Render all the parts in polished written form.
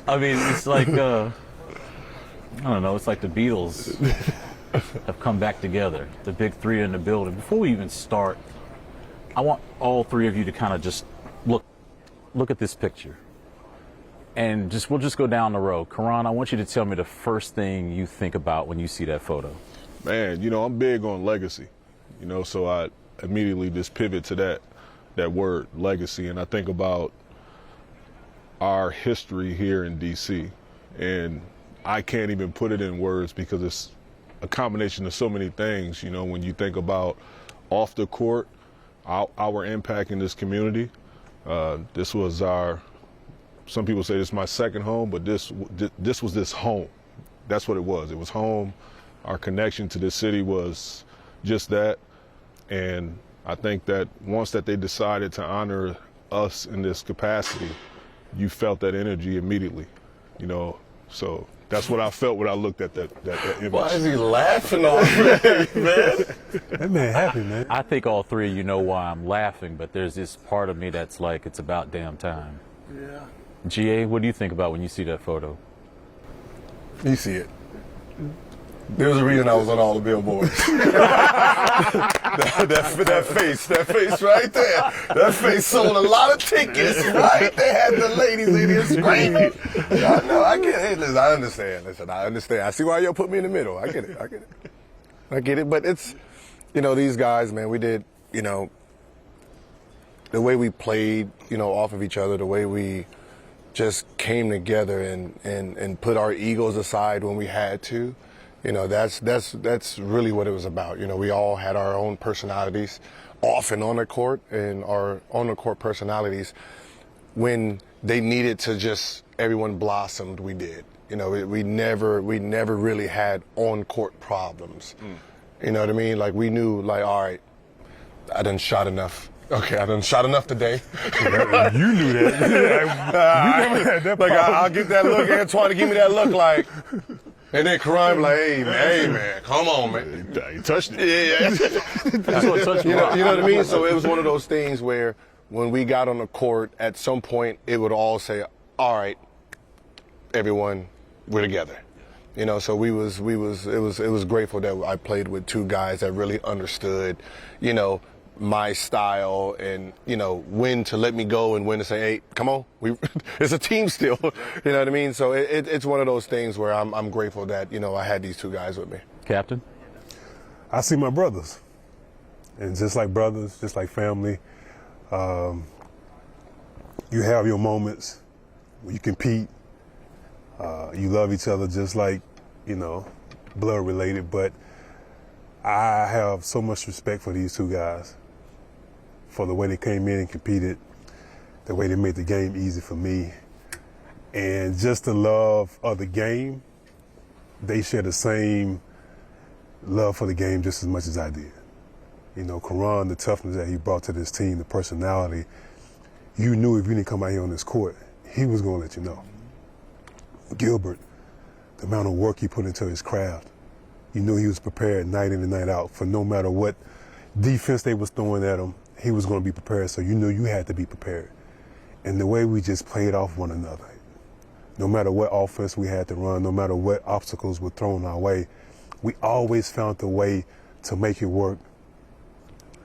I mean, it's like, I don't know, it's like the Beatles have come back together. The big three in the building. Before we even start, I want all three of you to kind of just look at this picture. And we'll just go down the road. Caron, I want you to tell me the first thing you think about when you see that photo. Man, you know, I'm big on legacy, you know, so I immediately just pivot to that word, legacy, and I think about our history here in D.C., and I can't even put it in words because it's a combination of so many things. You know, when you think about off the court, our impact in this community, this was some people say this is my second home, but this was this home. That's what it was. It was home. Our connection to this city was just that. And I think that once that they decided to honor us in this capacity, you felt that energy immediately, you know. So that's what I felt when I looked at that image. Why is he laughing already, man? That man happy, man. I think all three of you know why I'm laughing, but there's this part of me that's like, it's about damn time. Yeah. GA, what do you think about when you see that photo? You see it. There was a reason I was on all the billboards. that face right there. That face sold a lot of tickets, right? They had the ladies in here screaming. I know, I get it. Hey, listen, I understand. I understand. I see why y'all put me in the middle. I get it. But it's, you know, these guys, man, we did, you know, the way we played, you know, off of each other, the way we just came together and put our egos aside when we had to. You know, that's really what it was about. You know, we all had our own personalities off and on the court, and our on the court personalities, when they needed to just, everyone blossomed, we did. You know, we never really had on court problems. You know what I mean? Like, we knew, like, all right, I done shot enough. Okay, I done shot enough today. You knew that. You never had that problem. Like, I'll get that look, Antawn to give me that look, like, and then Caron be like, hey man, come on, man. You touched it. Yeah. That's what touched me. You know what I mean? So it was one of those things where when we got on the court, at some point it would all say, all right, everyone, we're together. You know, so it was grateful that I played with two guys that really understood, you know, my style, and, you know, when to let me go and when to say, hey, come on, it's a team still. You know what I mean? So it's one of those things where I'm grateful that, you know, I had these two guys with me. Captain? I see my brothers, and just like brothers, just like family, you have your moments where you compete, you love each other just like, you know, blood related, but I have so much respect for these two guys, for the way they came in and competed, the way they made the game easy for me, and just the love of the game. They share the same love for the game just as much as I did. You know, Caron, the toughness that he brought to this team, the personality, you knew if you didn't come out here on this court, he was going to let you know. Gilbert, the amount of work he put into his craft, you knew he was prepared night in and night out for no matter what defense they was throwing at him, he was going to be prepared, so you knew you had to be prepared. And the way we just played off one another, no matter what offense we had to run, no matter what obstacles were thrown our way, we always found a way to make it work.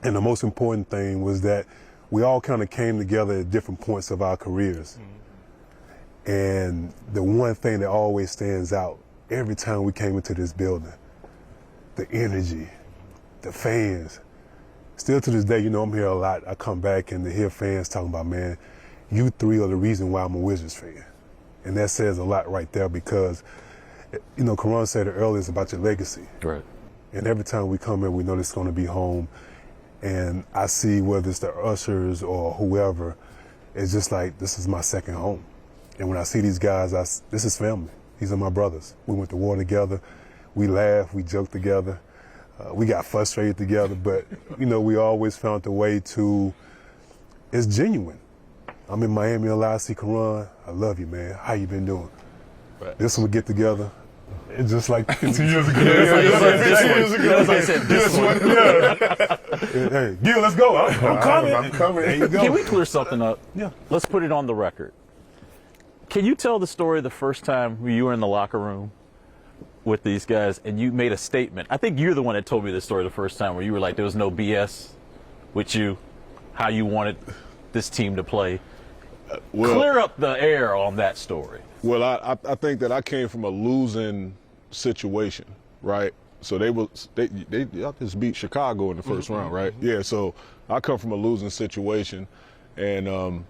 And the most important thing was that we all kind of came together at different points of our careers. And the one thing that always stands out every time we came into this building, the energy, the fans. Still to this day, you know, I'm here a lot. I come back and to hear fans talking about, man, you three are the reason why I'm a Wizards fan. And that says a lot right there because, you know, Caron said it earlier, it's about your legacy. Right. And every time we come in, we know this is going to be home. And I see whether it's the ushers or whoever, it's just like, this is my second home. And when I see these guys, this is family. These are my brothers. We went to war together. We laughed, we joked together. We got frustrated together, but, you know, we always found a way to, it's genuine. I'm in Miami a lot, I see Caron. I love you, man. How you been doing? Right. This one we get together. It's just like 2 years ago. This one. Hey, Gil, let's go. I'm coming. I'm coming. There you go. Can we clear something up? Yeah. Let's put it on the record. Can you tell the story the first time you were in the locker room with these guys and you made a statement? I think you're the one that told me the story the first time where you were like, there was no BS with you, how you wanted this team to play. Clear up the air on that story. Well, I think that I came from a losing situation, right? So they just beat Chicago in the first round, right? Yeah, so I come from a losing situation, and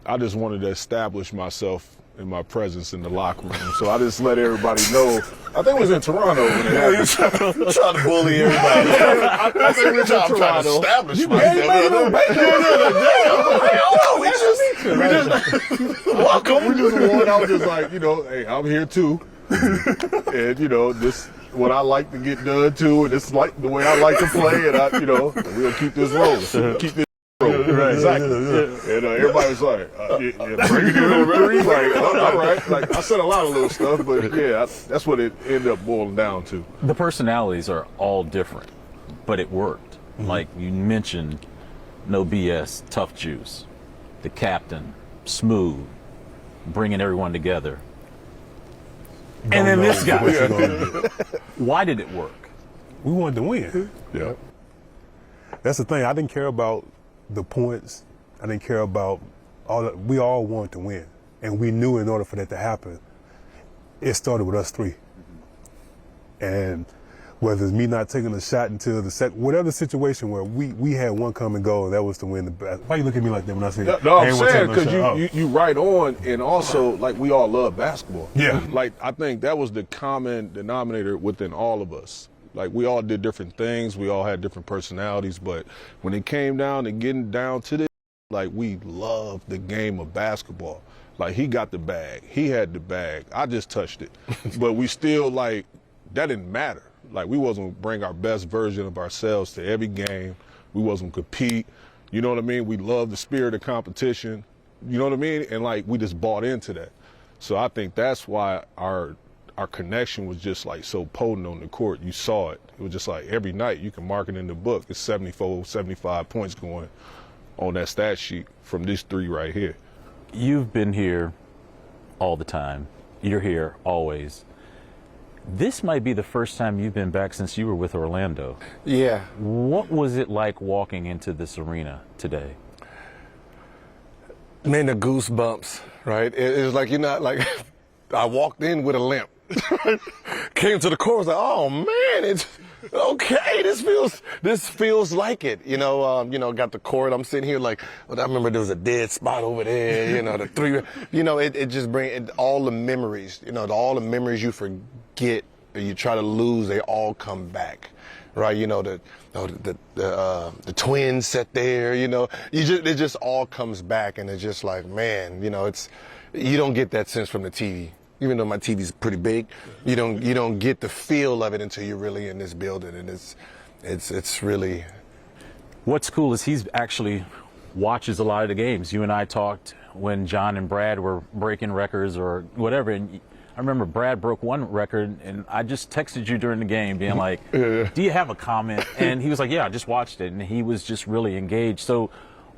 I just wanted to establish myself and my presence in the locker room. So I just let everybody know. I think it was in Toronto. Yeah, you trying to bully everybody. I think we were trying to establish myself. Welcome. We just won. I was just like, hey, I'm here too. And, this what I like to get done too, and it's like the way I like to play, and we'll keep this rolling. Keep this rolling. Right, exactly. Yeah. And everybody was like, bring it in three. Like, all right. Like, I said a lot of little stuff, but yeah, that's what it ended up boiling down to. The personalities are all different, but it worked. Like you mentioned, no BS, tough juice, the captain, smooth, bringing everyone together. And then this guy. Why did it work? We wanted to win. Yeah. That's the thing. I didn't care about the points. I didn't care about all that. We all wanted to win. And we knew in order for that to happen, it started with us three. And whether it's me not taking a shot until the whatever situation where we had one common goal, that was to win the basketball. Why you look at me like that when I say that? No, I'm saying because you right on, and also like we all love basketball. Yeah. Like I think that was the common denominator within all of us. Like we all did different things, we all had different personalities, but when it came down to getting down to this, like we loved the game of basketball. Like he got the bag, he had the bag, I just touched it. But we still that didn't matter. Like we wasn't bring our best version of ourselves to every game. We wasn't compete. You know what I mean? We love the spirit of competition. You know what I mean? And we just bought into that. So I think that's why our connection was just so potent on the court. You saw it. It was just every night you can mark it in the book. It's 74, 75 points going on that stat sheet from these three right here. You've been here all the time. You're here always. This might be the first time you've been back since you were with Orlando. Yeah. What was it like walking into this arena today? Man, the goosebumps, right? It was I walked in with a limp. Came to the court, was like, oh man, it's okay. This feels like it. Got the court. I'm sitting here I remember there was a dead spot over there. The three. It just brings all the memories. All the memories you forget or you try to lose, they all come back, right? The twins sat there. It just all comes back, and it's just man. You don't get that sense from the TV. Even though my TV's pretty big, you don't get the feel of it until you're really in this building, and it's really. What's cool is he's actually watches a lot of the games. You and I talked when John and Brad were breaking records or whatever, and I remember Brad broke one record, and I just texted you during the game being like, do you have a comment? And he was like, yeah, I just watched it, and he was just really engaged. So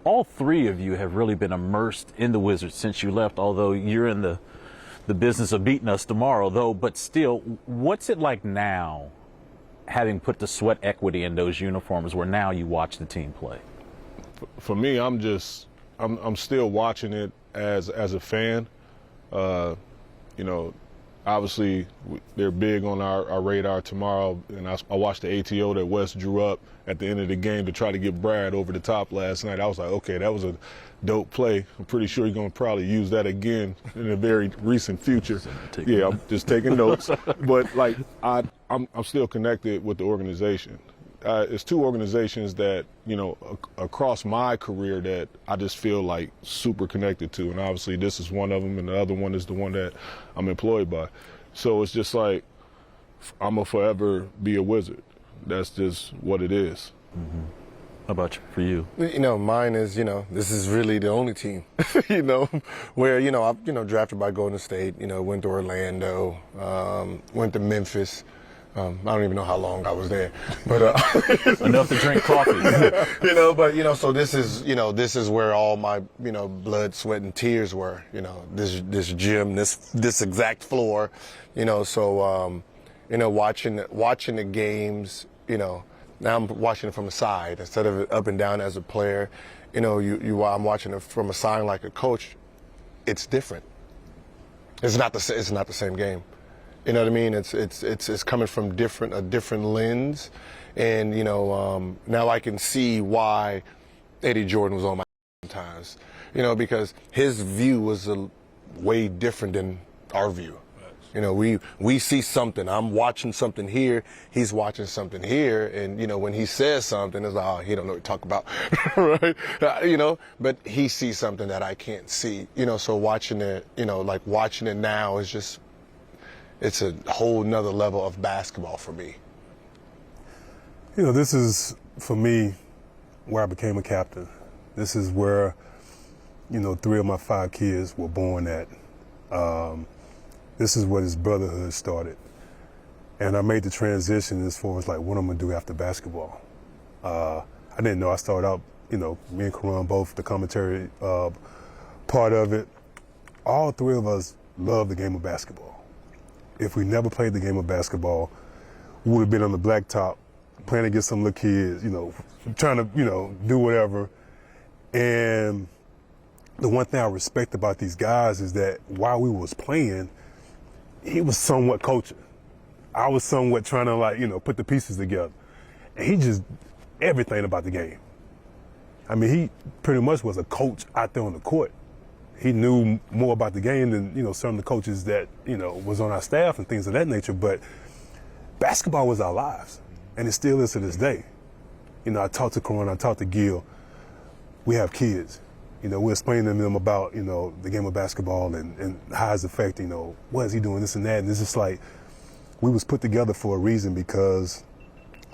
all three of you have really been immersed in the Wizards since you left, although you're in the business of beating us tomorrow, though. But still, what's it like now, having put the sweat equity in those uniforms, where now you watch the team play? For me, I'm still watching it as a fan. Obviously they're big on our radar tomorrow, and I watched the ATO that Wes drew up at the end of the game to try to get Brad over the top last night. I was like, okay, that was a dope play. I'm pretty sure he's going to probably use that again in the very recent future. Yeah, I'm just taking notes. But I'm still connected with the organization. It's two organizations that, across my career that I just feel super connected to. And obviously this is one of them, and the other one is the one that I'm employed by. So it's just I'm going to forever be a Wizard. That's just what it is. Mm-hmm. How about for you? Mine is, this is really the only team, where, I'm, drafted by Golden State, went to Orlando, went to Memphis, I don't even know how long I was there, but Enough to drink coffee. so this is where all my blood, sweat, and tears were. This gym, this exact floor. Watching the games. Now I'm watching it from the side instead of up and down as a player. I'm watching it from a side like a coach. It's different. It's not the same game. You know what I mean? It's coming from a different lens, and now I can see why Eddie Jordan was on my times. Because his view was way different than our view. We see something. I'm watching something here. He's watching something here, and when he says something, it's like, oh, he don't know what to talk about, right? But he sees something that I can't see. So watching it, watching it now is just. It's a whole nother level of basketball for me. This is, for me, where I became a captain. This is where, 3 of my 5 kids were born at. This is where this brotherhood started. And I made the transition as far as like what I'm gonna do after basketball. I didn't know I started out, me and Caron both, the commentary part of it. All 3 of us love the game of basketball. If we never played the game of basketball, we would have been on the blacktop playing against some little kids, trying to, do whatever. And the one thing I respect about these guys is that while we was playing, he was somewhat coaching. I was somewhat trying to put the pieces together. And he just, everything about the game. I mean, he pretty much was a coach out there on the court. He knew more about the game than, some of the coaches that, was on our staff and things of that nature. But basketball was our lives, and it still is to this day. I talked to Caron, I talked to Gil. We have kids. We're explaining to them about, the game of basketball and how it's affecting, what is he doing, this and that. And it's just like, we was put together for a reason because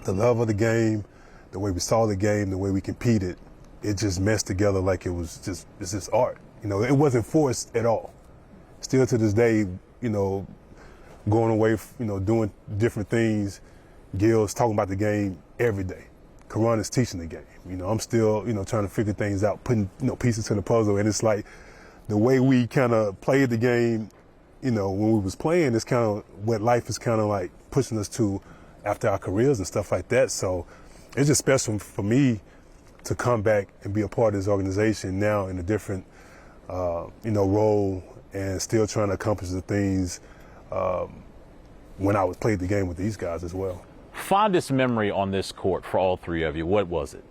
the love of the game, the way we saw the game, the way we competed, it just meshed together like it's just art. It wasn't forced at all. Still to this day, going away, doing different things. Gil's talking about the game every day. Caron is teaching the game. I'm still, trying to figure things out, putting, pieces to the puzzle. And it's like the way we kind of played the game, when we was playing, is kind of what life is kind of like pushing us to after our careers and stuff like that. So it's just special for me to come back and be a part of this organization now in a different role and still trying to accomplish the things when I was played the game with these guys as well. Fondest memory on this court for all 3 of you, what was it?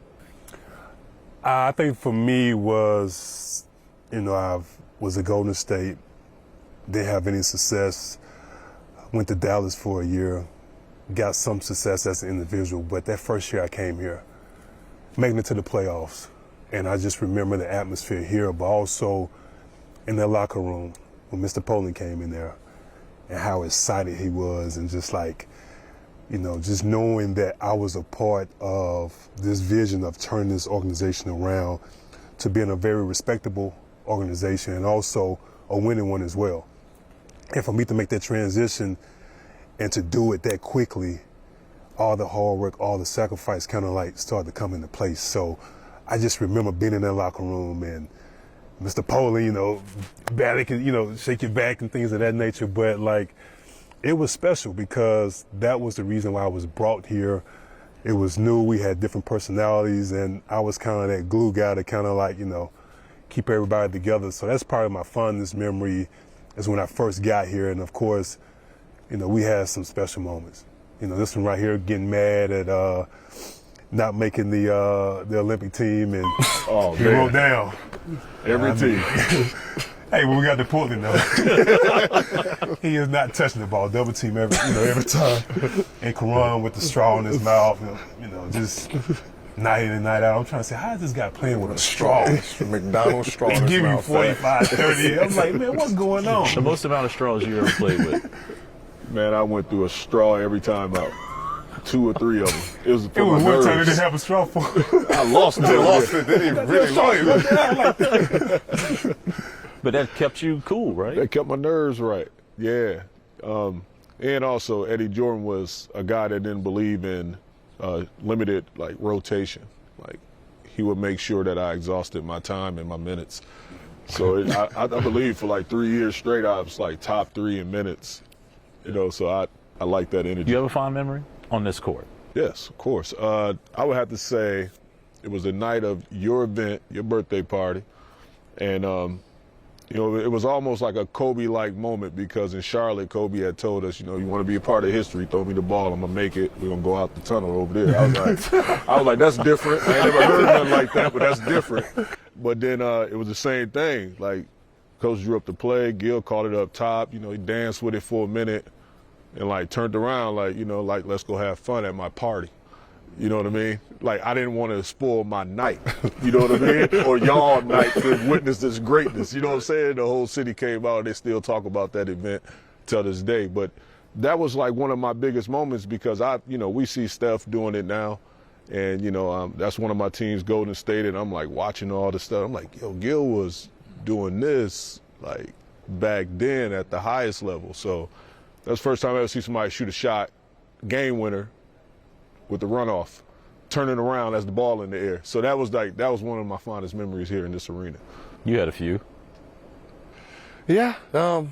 I think for me was, I was at Golden State, didn't have any success, went to Dallas for a year, got some success as an individual, but that first year I came here, making it to the playoffs. And I just remember the atmosphere here, but also in the locker room when Mr. Poland came in there and how excited he was, and just like, just knowing that I was a part of this vision of turning this organization around to being a very respectable organization and also a winning one as well. And for me to make that transition and to do it that quickly, all the hard work, all the sacrifice kind of like started to come into place. So I just remember being in that locker room and Mr. Poland, barely can, shake your back and things of that nature. But like, it was special because that was the reason why I was brought here. It was new, we had different personalities, and I was kind of that glue guy to kind of like, keep everybody together. So that's probably my fondest memory is when I first got here. And of course, we had some special moments. This one right here, getting mad at not making the Olympic team, and he wrote down Every team. Hey, when we got to Portland though, he is not touching the ball. Double team every time. And Caron with the straw in his mouth, just night in and night out. I'm trying to say, how is this guy playing with a straw? McDonald's straw. They give you 45, 30. I'm like, man, what's going on? The most amount of straws you ever played with? Man, I went through a straw every time out. 2 or 3 of them. It was for It was my one time they nerves. didn't have a straw for. I lost it. They didn't really lost it. But that kept you cool, right? That kept my nerves right. Yeah. And And also, Eddie Jordan was a guy that didn't believe in limited rotation. Like, he would make sure that I exhausted my time and my minutes. So I believe for like 3 years straight, I was like top 3 in minutes. You know, so I like that energy. Do you have a fond memory on this court? Yes, of course. I would have to say it was the night of your event, your birthday party, and you know, it was almost like a Kobe-like moment because in Charlotte, Kobe had told us, you know, you want to be a part of history, throw me the ball, I'm gonna make it. We're gonna go out the tunnel over there. I was like, that's different. I ain't never heard nothing like that, but that's different. But then it was the same thing. Like, Coach drew up the play, Gil called it up top. You know, he danced with it for a minute and like turned around, like, you know, like, let's go have fun at my party. You know what I mean? Like, I didn't want to spoil my night, you know what I mean? Or y'all night to witness this greatness, you know what I'm saying? The whole city came out and they still talk about that event till this day. But that was like one of my biggest moments because you know, we see Steph doing it now. And, you know, that's one of my teams, Golden State, and I'm like watching all this stuff. I'm like, yo, Gil was doing this like back then at the highest level. So that's the first time I ever see somebody shoot a shot, game winner, with the runoff, turning around as the ball in the air. So that was one of my fondest memories here in this arena. You had a few. Yeah. Yeah,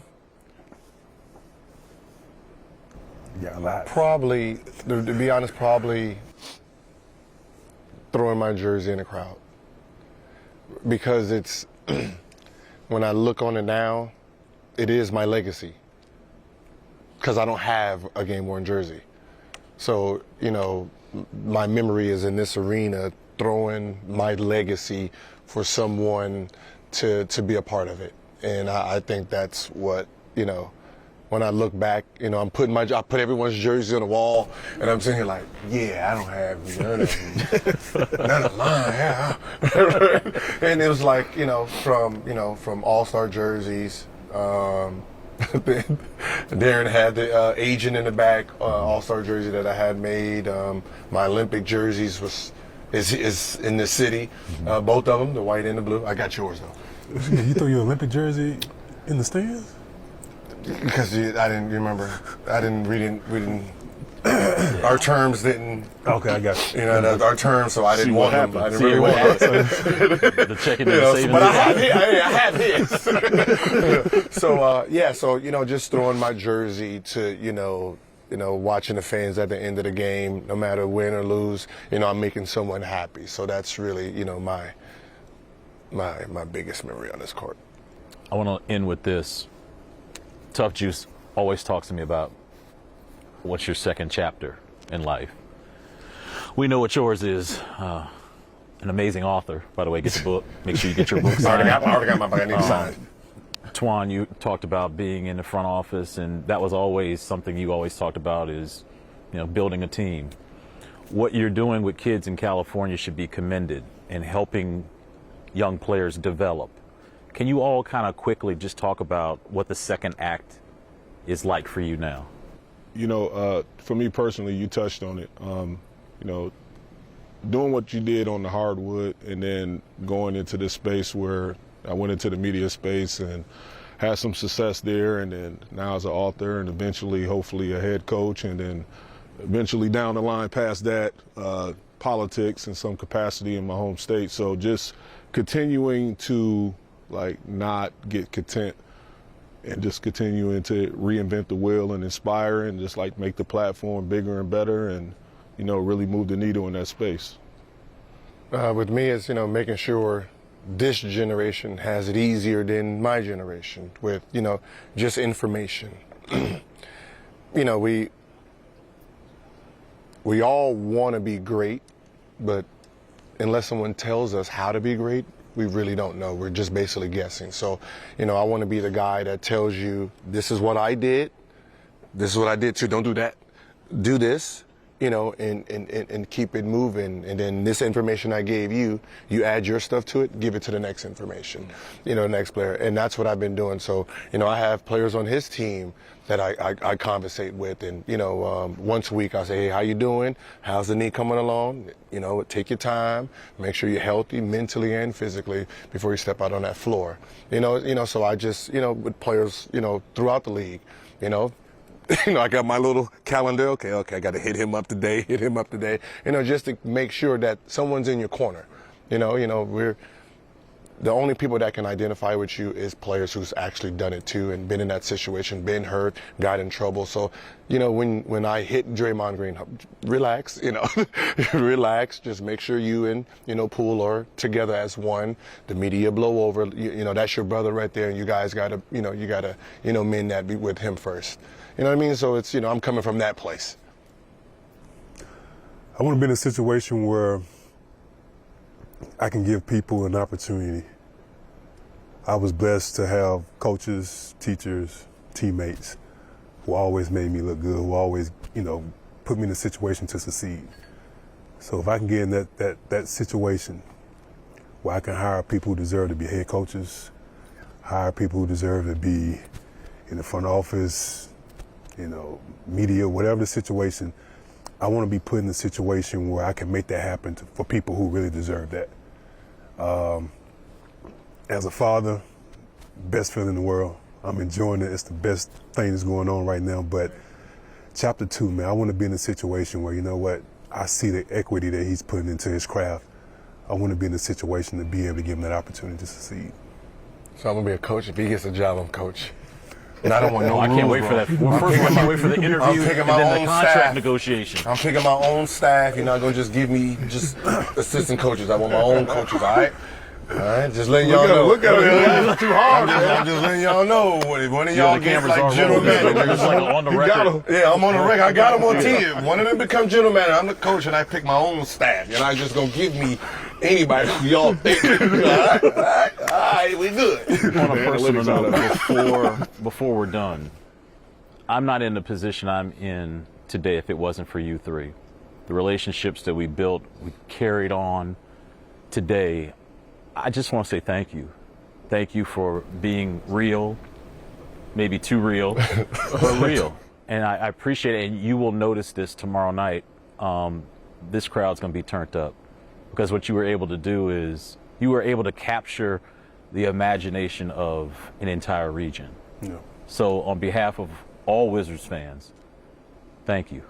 a lot. Probably, to be honest, probably throwing my jersey in the crowd. Because it's, when I look on it now, it is my legacy. Because I don't have a game-worn jersey. So, you know, my memory is in this arena throwing my legacy for someone to be a part of it. And I think that's what, you know, when I look back, you know, I put everyone's jerseys on the wall and I'm sitting here like, yeah, I don't have none of mine. Yeah. And it was like, you know, from All-Star jerseys, Darren had the agent in the back, All-Star jersey that I had made. My Olympic jerseys is in the city, both of them, the white and the blue. I got yours though. You threw your Olympic jersey in the stands? Because I didn't remember. We didn't. Our terms didn't. Okay, I got you. You know, our terms, so I didn't want them. I didn't really what want them. The checking and the savings. But I have his. So yeah, so you know, just throwing my jersey to you know, watching the fans at the end of the game, no matter win or lose, you know, I'm making someone happy. So that's really, you know, my biggest memory on this court. I want to end with this. Tough Juice always talks to me about what's your second chapter in life. We know what yours is. An amazing author, by the way. Get the book. Make sure you get your book signed. I already got my book. I need to sign. Twan, you talked about being in the front office, and that was always something you always talked about is, you know, building a team. What you're doing with kids in California should be commended in helping young players develop. Can you all kind of quickly just talk about what the second act is like for you now? You know, for me personally, you touched on it. You know, doing what you did on the hardwood and then going into this space where I went into the media space and had some success there, and then now as an author and eventually, hopefully, a head coach, and then eventually down the line past that, politics in some capacity in my home state. So just continuing to like not get content and just continuing to reinvent the wheel and inspire and just like make the platform bigger and better and, you know, really move the needle in that space. With me, it's, you know, making sure this generation has it easier than my generation with, you know, just information. You know, we all want to be great, but unless someone tells us how to be great, we really don't know. We're just basically guessing. So, you know, I want to be the guy that tells you, this is what I did. This is what I did too. Don't do that. Do this, you know, and keep it moving. And then this information I gave you, you add your stuff to it, give it to the next information, you know, next player. And that's what I've been doing. So, you know, I have players on his team that I conversate with, and, you know, once a week I say, hey, how you doing? How's the knee coming along? You know, take your time, make sure you're healthy mentally and physically before you step out on that floor. You know, so I just, you know, with players, you know, throughout the league, you know, I got my little calendar. Okay, I got to hit him up today, just to make sure that someone's in your corner. We're the only people that can identify with you is players who's actually done it too and been in that situation, been hurt, got in trouble. So, when I hit Draymond Green, relax, relax, just make sure you and, Poole are together as one. The media blow over, that's your brother right there, and you guys gotta, mend that with him first. You know what I mean? So it's, I'm coming from that place. I want to be in a situation where I can give people an opportunity. I was blessed to have coaches, teachers, teammates who always made me look good, who always, put me in a situation to succeed. So if I can get in that situation where I can hire people who deserve to be head coaches, hire people who deserve to be in the front office, media, whatever the situation, I want to be put in a situation where I can make that happen for people who really deserve that. As a father, best feeling in the world. I'm enjoying it. It's the best thing that's going on right now. But chapter 2, man, I want to be in a situation where, I see the equity that he's putting into his craft. I want to be in a situation to be able to give him that opportunity to succeed. So I'm going to be a coach. If he gets a job, I'm coach. And I don't want no I can't wait for that. Well, first, I can't wait for the interview and then the contract negotiation. I'm picking my own staff. You're not going to just give me just assistant coaches. I want my own coaches, all right? All right, just letting y'all know. Look at it, it's too hard. I'm just letting y'all know. If one of y'all gets like general manager, it's like on the record. Yeah, I'm on the record. I got them on TV. One of them become general manager. I'm the coach, and I pick my own staff. You're not just gonna give me anybody who y'all think. All right, we good. On a personal note, before we're done, I'm not in the position I'm in today if it wasn't for you three. The relationships that we built, we carried on today. I just want to say thank you. Thank you for being real, maybe too real, but real. And I appreciate it. And you will notice this tomorrow night. This crowd's going to be turned up because what you were able to do is you were able to capture the imagination of an entire region. Yeah. So on behalf of all Wizards fans, thank you.